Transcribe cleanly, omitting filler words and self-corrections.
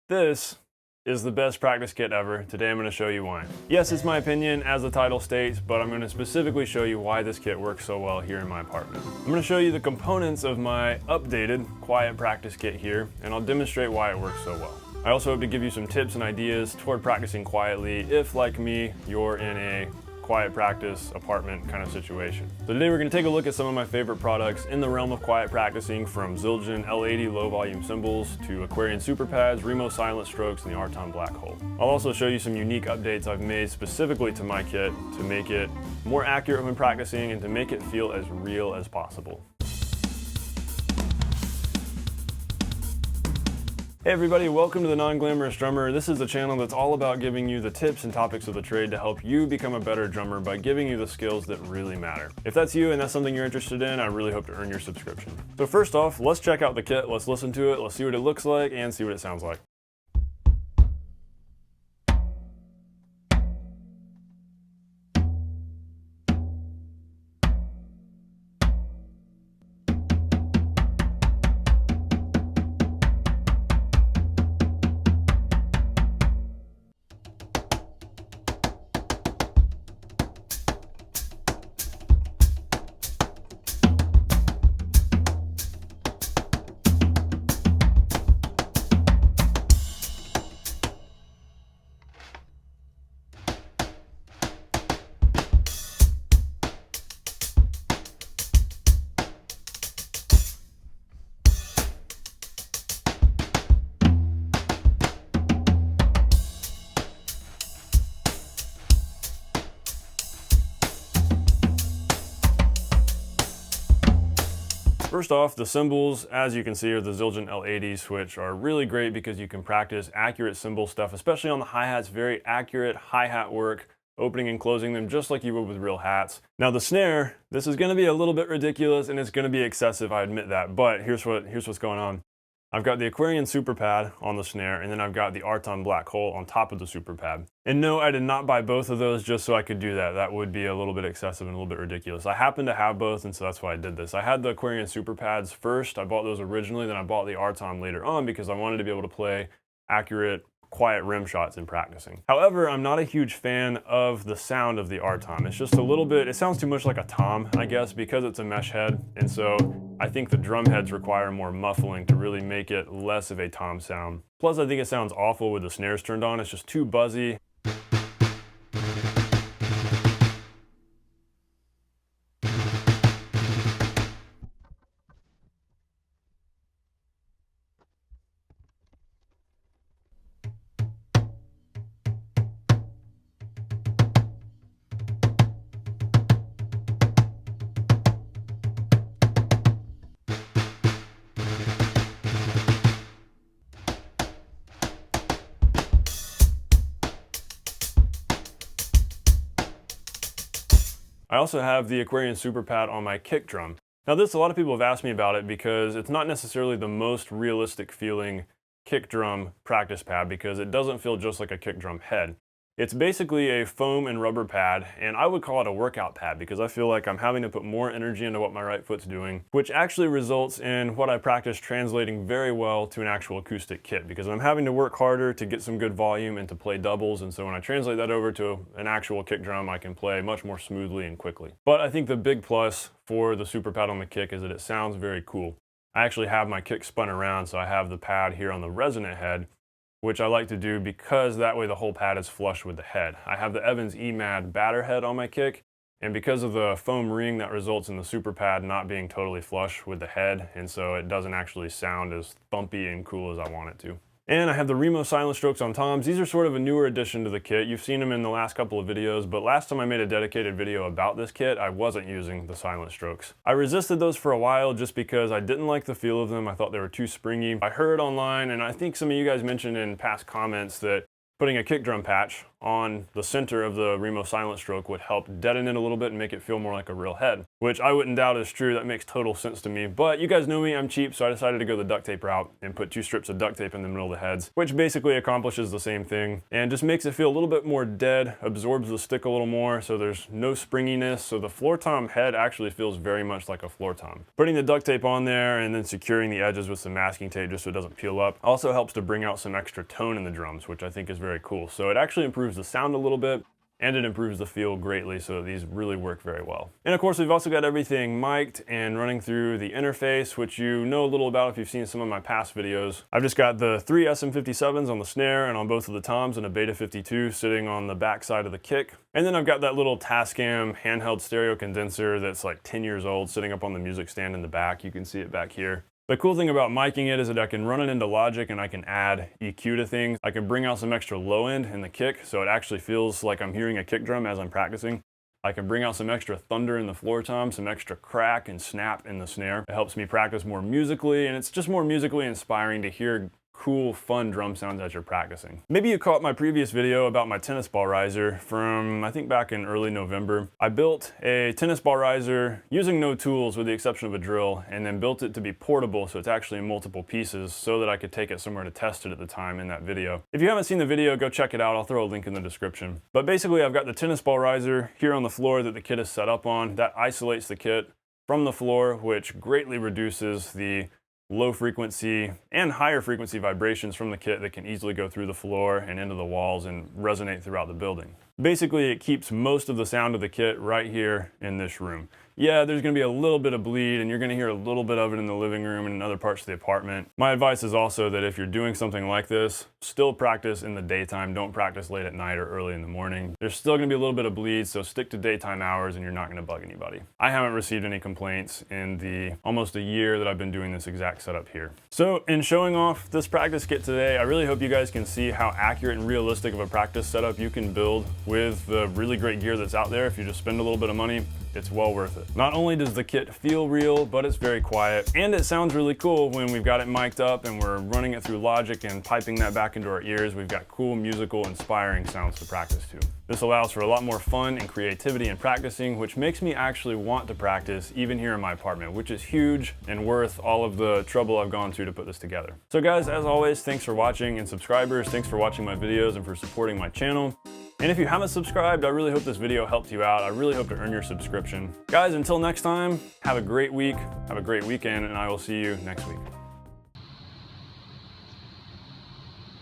This is the best practice kit ever. Today I'm going to show you why. Yes, it's my opinion as the title states, but I'm going to specifically show you why this kit works so well here in my apartment. I'm going to show you the components of my updated quiet practice kit here, and I'll demonstrate why it works so well. I also hope to give you some tips and ideas toward practicing quietly if, like me, you're in a quiet practice apartment kind of situation. So today we're going to take a look at some of my favorite products in the realm of quiet practicing, from Zildjian L80 low volume cymbals to Aquarian Super Pads, Remo Silentstrokes, and the RTOM Black Hole. I'll also show you some unique updates I've made specifically to my kit to make it more accurate when practicing and to make it feel as real as possible. Hey everybody, welcome to the Non-Glamorous Drummer. This is a channel that's all about giving you the tips and topics of the trade to help you become a better drummer by giving you the skills that really matter. If that's you and that's something you're interested in, I really hope to earn your subscription. So first off, let's check out the kit, let's listen to it, let's see what it looks like, and see what it sounds like. First off, the cymbals, as you can see, are the Zildjian L80s, which are really great because you can practice accurate cymbal stuff, especially on the hi-hats, very accurate hi-hat work, opening and closing them just like you would with real hats. Now the snare, this is gonna be a little bit ridiculous and it's gonna be excessive, I admit that, but here's what's going on. I've got the Aquarian Super Pad on the snare, and then I've got the RTOM Black Hole on top of the Super Pad. And no, I did not buy both of those just so I could do that. That would be a little bit excessive and a little bit ridiculous. I happen to have both, and so that's why I did this. I had the Aquarian Super Pads first. I bought those originally, then I bought the RTOM later on because I wanted to be able to play accurate, quiet rim shots in practicing. However, I'm not a huge fan of the sound of the RTOM. It's just a little bit, it sounds too much like a tom, I guess, because it's a mesh head. And so I think the drum heads require more muffling to really make it less of a tom sound. Plus, I think it sounds awful with the snares turned on. It's just too buzzy. I also have the Aquarian Super Pad on my kick drum. Now this, a lot of people have asked me about it because it's not necessarily the most realistic feeling kick drum practice pad because it doesn't feel just like a kick drum head. It's basically a foam and rubber pad, and I would call it a workout pad because I feel like I'm having to put more energy into what my right foot's doing, which actually results in what I practice translating very well to an actual acoustic kit because I'm having to work harder to get some good volume and to play doubles, and so when I translate that over to an actual kick drum, I can play much more smoothly and quickly. But I think the big plus for the Super Pad on the kick is that it sounds very cool. I actually have my kick spun around, so I have the pad here on the resonant head, which I like to do because that way the whole pad is flush with the head. I have the Evans EMAD batter head on my kick, and because of the foam ring, that results in the Super Pad not being totally flush with the head, and so it doesn't actually sound as thumpy and cool as I want it to. And I have the Remo Silentstrokes on toms. These are sort of a newer addition to the kit. You've seen them in the last couple of videos, but last time I made a dedicated video about this kit, I wasn't using the Silentstrokes. I resisted those for a while just because I didn't like the feel of them. I thought they were too springy. I heard online, and I think some of you guys mentioned in past comments that putting a kick drum patch on the center of the Remo Silentstroke would help deaden it a little bit and make it feel more like a real head, which I wouldn't doubt is true. That makes total sense to me. But you guys know me, I'm cheap, so I decided to go the duct tape route and put 2 strips of duct tape in the middle of the heads, which basically accomplishes the same thing and just makes it feel a little bit more dead, absorbs the stick a little more, so there's no springiness. So the floor tom head actually feels very much like a floor tom. Putting the duct tape on there and then securing the edges with some masking tape just so it doesn't peel up also helps to bring out some extra tone in the drums, which I think is very cool. So it actually improves the sound a little bit, and it improves the feel greatly, so these really work very well. And of course, we've also got everything mic'd and running through the interface, which you know a little about if you've seen some of my past videos. I've just got the 3 SM57s on the snare and on both of the toms, and a Beta 52 sitting on the back side of the kick. And then I've got that little Tascam handheld stereo condenser that's like 10 years old sitting up on the music stand in the back. You can see it back here. The cool thing about micing it is that I can run it into Logic and I can add EQ to things. I can bring out some extra low end in the kick, so it actually feels like I'm hearing a kick drum as I'm practicing. I can bring out some extra thunder in the floor tom, some extra crack and snap in the snare. It helps me practice more musically, and it's just more musically inspiring to hear cool, fun drum sounds as you're practicing. Maybe you caught my previous video about my tennis ball riser from, I think, back in early November. I built a tennis ball riser using no tools with the exception of a drill, and then built it to be portable, so it's actually in multiple pieces so that I could take it somewhere to test it at the time in that video. If you haven't seen the video, go check it out. I'll throw a link in the description. But basically, I've got the tennis ball riser here on the floor that the kit is set up on. That isolates the kit from the floor, which greatly reduces the low frequency and higher frequency vibrations from the kit that can easily go through the floor and into the walls and resonate throughout the building. Basically, it keeps most of the sound of the kit right here in this room. Yeah, there's gonna be a little bit of bleed, and you're gonna hear a little bit of it in the living room and in other parts of the apartment. My advice is also that if you're doing something like this, still practice in the daytime. Don't practice late at night or early in the morning. There's still gonna be a little bit of bleed, so stick to daytime hours and you're not gonna bug anybody. I haven't received any complaints in the almost a year that I've been doing this exact setup here. So in showing off this practice kit today, I really hope you guys can see how accurate and realistic of a practice setup you can build with the really great gear that's out there. If you just spend a little bit of money, it's well worth it. Not only does the kit feel real, but it's very quiet, and it sounds really cool when we've got it mic'd up and we're running it through Logic and piping that back into our ears. We've got cool, musical, inspiring sounds to practice to. This allows for a lot more fun and creativity in practicing, which makes me actually want to practice even here in my apartment, which is huge and worth all of the trouble I've gone to put this together. So guys, as always, thanks for watching, and subscribers, thanks for watching my videos and for supporting my channel. And if you haven't subscribed, I really hope this video helped you out. I really hope to earn your subscription. Guys, until next time, have a great week, have a great weekend, and I will see you next week.